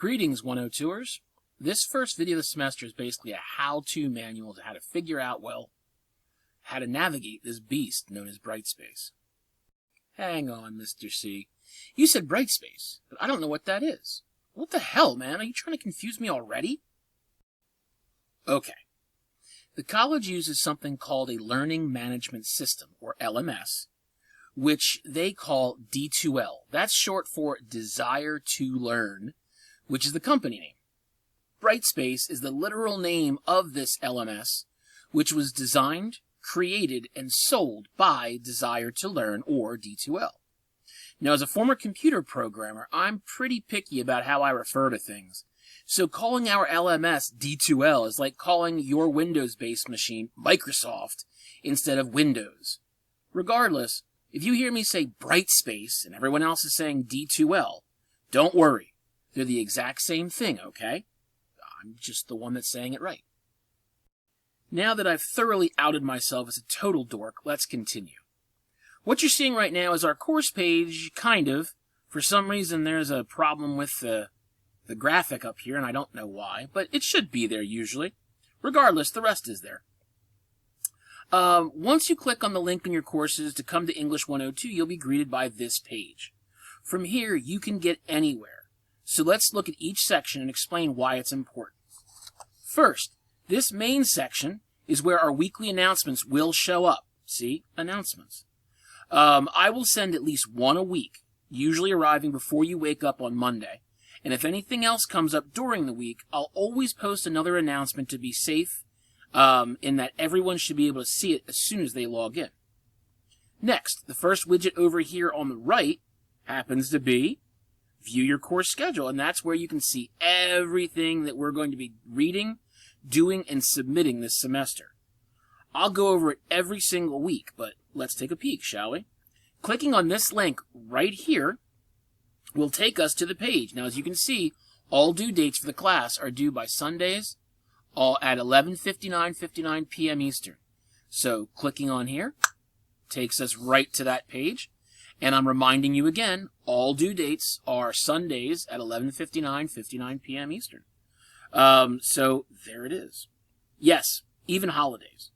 Greetings, 102ers. This first video of the semester is basically a how-to manual to how to figure out, well, how to navigate this beast known as Brightspace. Hang on, Mr. C. You said Brightspace, but I don't know what that is. What the hell, man? Are you trying to confuse me already? Okay. The college uses something called a Learning Management System, or LMS, which they call D2L. That's short for Desire to Learn, which is the company name. Brightspace is the literal name of this LMS, which was designed, created, and sold by Desire to Learn, or D2L. Now, as a former computer programmer, I'm pretty picky about how I refer to things. So calling our LMS D2L is like calling your Windows-based machine Microsoft instead of Windows. Regardless, if you hear me say Brightspace and everyone else is saying D2L, don't worry. They're the exact same thing, okay? I'm just the one that's saying it right. Now that I've thoroughly outed myself as a total dork, let's continue. What you're seeing right now is our course page, kind of. For some reason, there's a problem with the graphic up here, and I don't know why, but it should be there usually. Regardless, the rest is there. Once you click on the link in your courses to come to English 102, you'll be greeted by this page. From here, you can get anywhere. So let's look at each section and explain why it's important. First, this main section is where our weekly announcements will show up. See? Announcements. I will send at least one a week, usually arriving before you wake up on Monday. And if anything else comes up during the week, I'll always post another announcement to be safe, in that everyone should be able to see it as soon as they log in. Next, the first widget over here on the right happens to be View Your Course Schedule, and that's where you can see everything that we're going to be reading, doing, and submitting this semester. I'll go over it every single week, but let's take a peek, shall we? Clicking on this link right here will take us to the page. Now, as you can see, all due dates for the class are due by Sundays, all at 11:59 p.m. Eastern. So, clicking on here takes us right to that page. And I'm reminding you again, all due dates are Sundays at 11:59 p.m. Eastern. So, there it is. Yes, even holidays.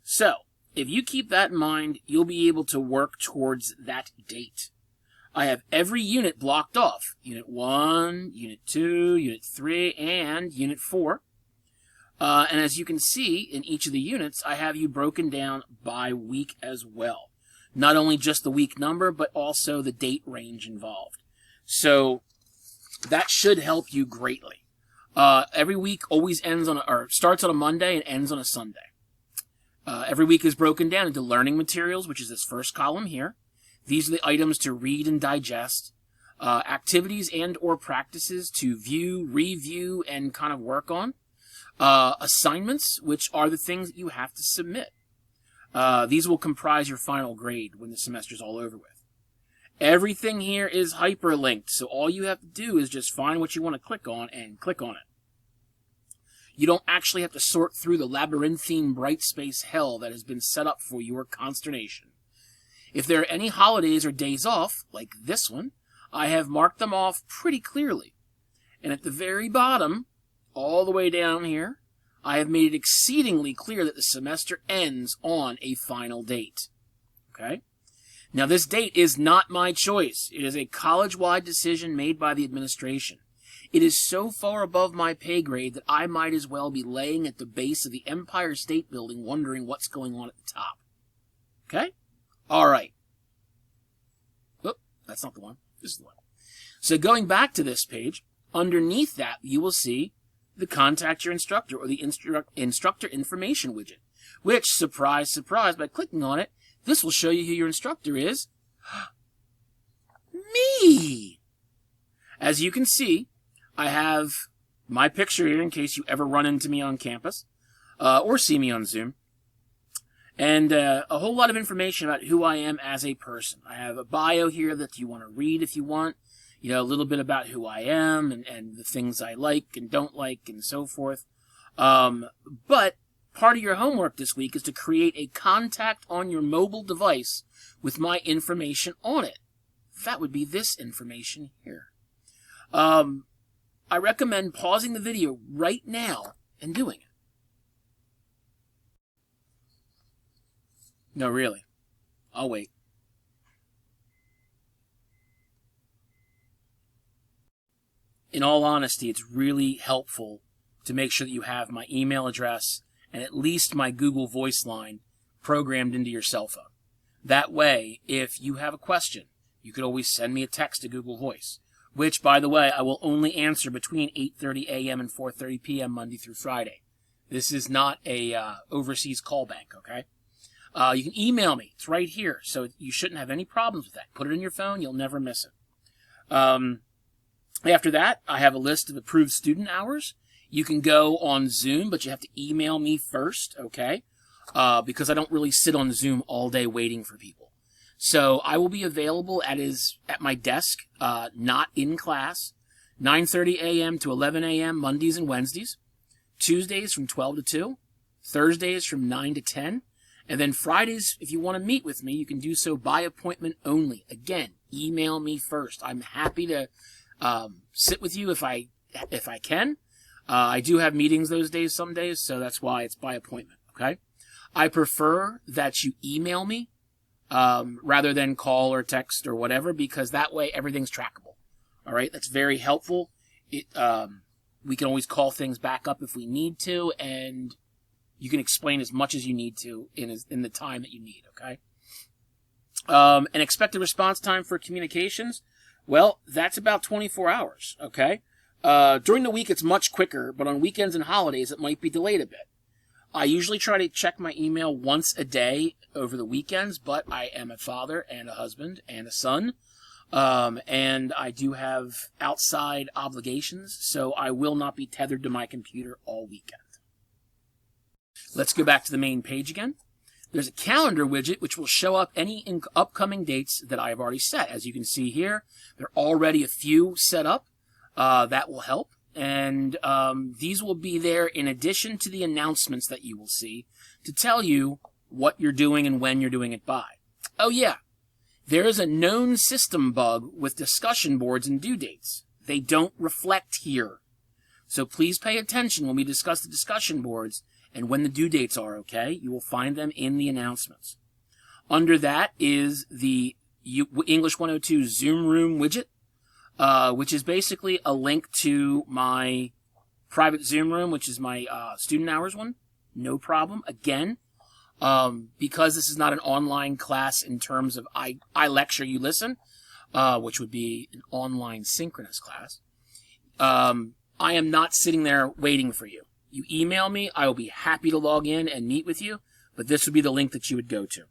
So, if you keep that in mind, you'll be able to work towards that date. I have every unit blocked off. Unit 1, Unit 2, Unit 3, and Unit 4. And as you can see, in each of the units, I have you broken down by week as well. Not only just the week number, but also the date range involved. So, that should help you greatly. Every week always starts on a Monday and ends on a Sunday. Every week is broken down into learning materials, which is this first column here. These are the items to read and digest, activities and or practices to view, review, and kind of work on, assignments, which are the things that you have to submit. These will comprise your final grade when the semester's all over with. Everything here is hyperlinked, so all you have to do is just find what you want to click on and click on it. You don't actually have to sort through the labyrinthine Brightspace hell that has been set up for your consternation. If there are any holidays or days off, like this one, I have marked them off pretty clearly. And at the very bottom, all the way down here, I have made it exceedingly clear that the semester ends on a final date. Okay? Now, this date is not my choice. It is a college-wide decision made by the administration. It is so far above my pay grade that I might as well be laying at the base of the Empire State Building wondering what's going on at the top. Okay? All right. Oh, that's not the one. This is the one. So going back to this page, underneath that, you will see the Contact Your Instructor, or the Instructor Information widget, which, surprise, surprise, by clicking on it, this will show you who your instructor is. Me! As you can see, I have my picture here in case you ever run into me on campus, or see me on Zoom, and a whole lot of information about who I am as a person. I have a bio here that you want to read if you want. You know, a little bit about who I am and the things I like and don't like and so forth. But part of your homework this week is to create a contact on your mobile device with my information on it. That would be this information here. I recommend pausing the video right now and doing it. No, really. I'll wait. In all honesty, it's really helpful to make sure that you have my email address and at least my Google Voice line programmed into your cell phone. That way, if you have a question, you could always send me a text to Google Voice, which, by the way, I will only answer between 8:30 a.m. and 4:30 p.m. Monday through Friday. This is not a overseas call bank, okay? You can email me. It's right here, so you shouldn't have any problems with that. Put it in your phone. You'll never miss it. After that, I have a list of approved student hours. You can go on Zoom, but you have to email me first, okay? Because I don't really sit on Zoom all day waiting for people. So I will be available at my desk, not in class, 9:30 a.m. to 11 a.m. Mondays and Wednesdays, Tuesdays from 12 to 2, Thursdays from 9 to 10, and then Fridays, if you want to meet with me, you can do so by appointment only. Again, email me first. I'm happy to sit with you if I can. I do have meetings those days some days, so that's why it's by appointment, okay? I prefer that you email me rather than call or text or whatever, because that way everything's trackable, all right? That's very helpful. We can always call things back up if we need to, and you can explain as much as you need to in the time that you need, okay? An expected response time for communications, well, that's about 24 hours, okay? During the week, it's much quicker, but on weekends and holidays, it might be delayed a bit. I usually try to check my email once a day over the weekends, but I am a father and a husband and a son, and I do have outside obligations, so I will not be tethered to my computer all weekend. Let's go back to the main page again. There's a calendar widget which will show up any upcoming dates that I have already set. As you can see here, there are already a few set up. That will help. And these will be there in addition to the announcements that you will see to tell you what you're doing and when you're doing it by. Oh yeah, there is a known system bug with discussion boards and due dates. They don't reflect here. So please pay attention when we discuss the discussion boards and when the due dates are, okay? You will find them in the announcements. Under that is the English 102 Zoom Room widget, which is basically a link to my private Zoom room, which is my student hours one. No problem. Again, because this is not an online class in terms of I lecture, you listen, which would be an online synchronous class, I am not sitting there waiting for you. You email me, I will be happy to log in and meet with you, but this would be the link that you would go to.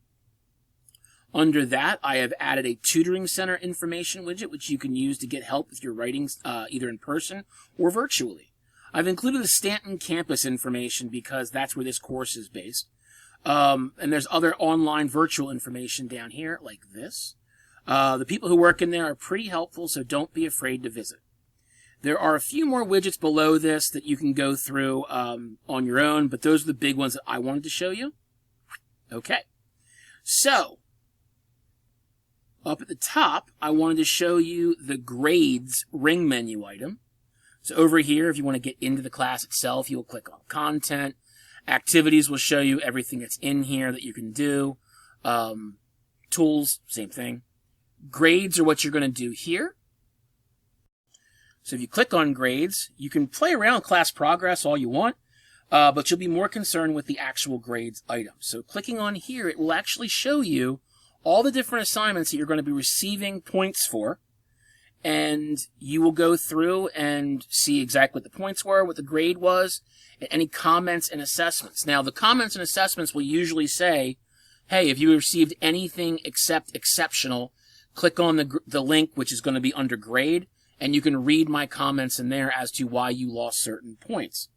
Under that, I have added a tutoring center information widget, which you can use to get help with your writings, either in person or virtually. I've included the Stanton campus information because that's where this course is based. And there's other online virtual information down here, like this. The people who work in there are pretty helpful, so don't be afraid to visit. There are a few more widgets below this that you can go through on your own, but those are the big ones that I wanted to show you. Okay. So, up at the top, I wanted to show you the grades ring menu item. So over here, if you want to get into the class itself, you'll click on content. Activities will show you everything that's in here that you can do. Tools, same thing. Grades are what you're going to do here. So if you click on grades, you can play around with class progress all you want, but you'll be more concerned with the actual grades item. So clicking on here, it will actually show you all the different assignments that you're going to be receiving points for, and you will go through and see exactly what the points were, what the grade was, and any comments and assessments. Now, the comments and assessments will usually say, hey, if you received anything except exceptional, click on the link, which is going to be under grade, and you can read my comments in there as to why you lost certain points.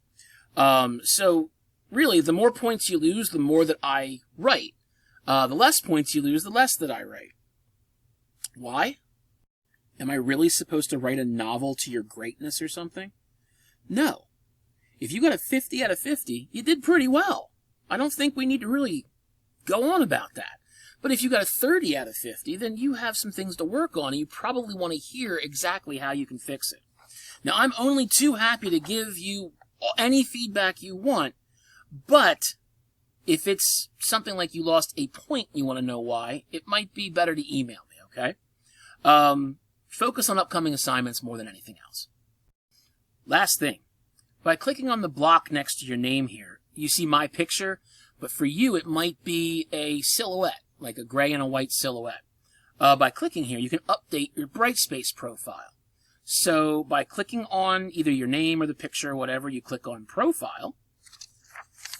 So, really, the more points you lose, the more that I write. The less points you lose, the less that I write. Why? Am I really supposed to write a novel to your greatness or something? No. If you got a 50 out of 50, you did pretty well. I don't think we need to really go on about that. But if you got a 30 out of 50, then you have some things to work on, and you probably want to hear exactly how you can fix it. Now, I'm only too happy to give you any feedback you want, but if it's something like you lost a point and you want to know why, it might be better to email me, okay? Focus on upcoming assignments more than anything else. Last thing, by clicking on the block next to your name here, you see my picture, but for you it might be a silhouette, like a gray and a white silhouette. By clicking here, you can update your Brightspace profile. So by clicking on either your name or the picture or whatever, you click on Profile,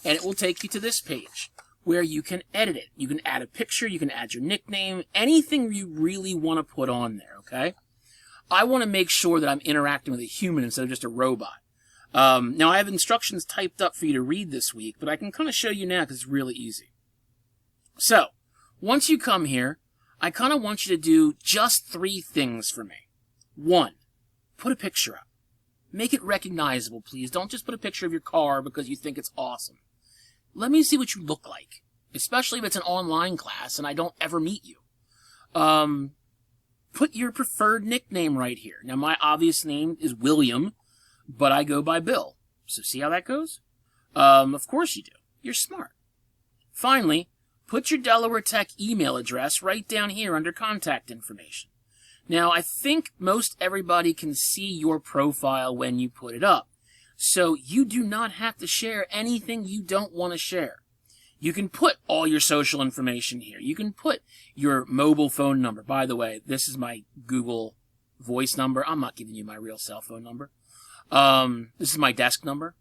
and it will take you to this page where you can edit it. You can add a picture, you can add your nickname, anything you really want to put on there, okay? I want to make sure that I'm interacting with a human instead of just a robot. Now, I have instructions typed up for you to read this week, but I can kind of show you now because it's really easy. So, once you come here, I kind of want you to do just 3 things for me. 1, put a picture up. Make it recognizable, please. Don't just put a picture of your car because you think it's awesome. Let me see what you look like, especially if it's an online class and I don't ever meet you. Put your preferred nickname right here. Now, my obvious name is William, but I go by Bill. So see how that goes? Of course you do. You're smart. Finally, put your Delaware Tech email address right down here under contact information. Now, I think most everybody can see your profile when you put it up. So you do not have to share anything you don't want to share. You can put all your social information here. You can put your mobile phone number. By the way, this is my Google voice number. I'm not giving you my real cell phone number. This is my desk number.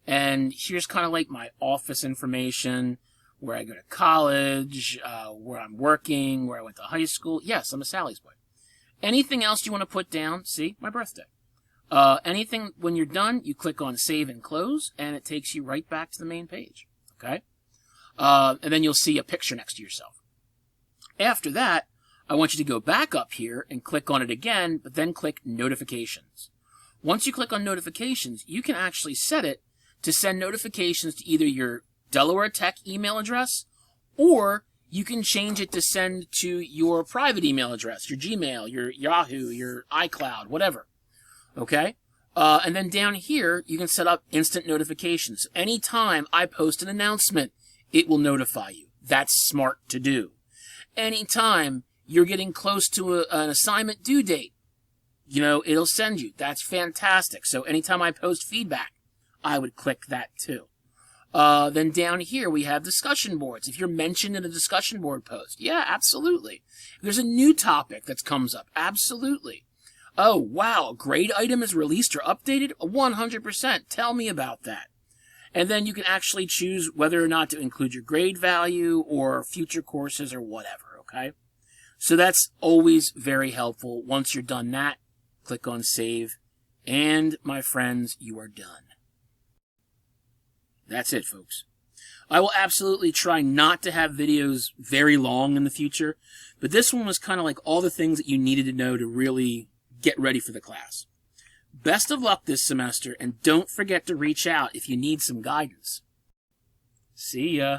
And here's kind of like my office information, where I go to college, where I'm working, where I went to high school. Yes, I'm a Sally's boy. Anything else you want to put down? See, my birthday. Anything, when you're done, you click on Save and Close, and it takes you right back to the main page. Okay? And then you'll see a picture next to yourself. After that, I want you to go back up here and click on it again, but then click Notifications. Once you click on Notifications, you can actually set it to send notifications to either your Delaware Tech email address, or you can change it to send to your private email address, your Gmail, your Yahoo, your iCloud, whatever. Okay? And then down here, you can set up instant notifications. Anytime I post an announcement, it will notify you. That's smart to do. Anytime you're getting close to an assignment due date, it'll send you. That's fantastic. So anytime I post feedback, I would click that too. Then down here, we have discussion boards. If you're mentioned in a discussion board post, yeah, absolutely. If there's a new topic that comes up, absolutely. Oh, wow, a grade item is released or updated? 100%. Tell me about that. And then you can actually choose whether or not to include your grade value or future courses or whatever, okay? So that's always very helpful. Once you're done that, click on Save, and my friends, you are done. That's it, folks. I will absolutely try not to have videos very long in the future, but this one was kind of like all the things that you needed to know to really get ready for the class. Best of luck this semester, and don't forget to reach out if you need some guidance. See ya.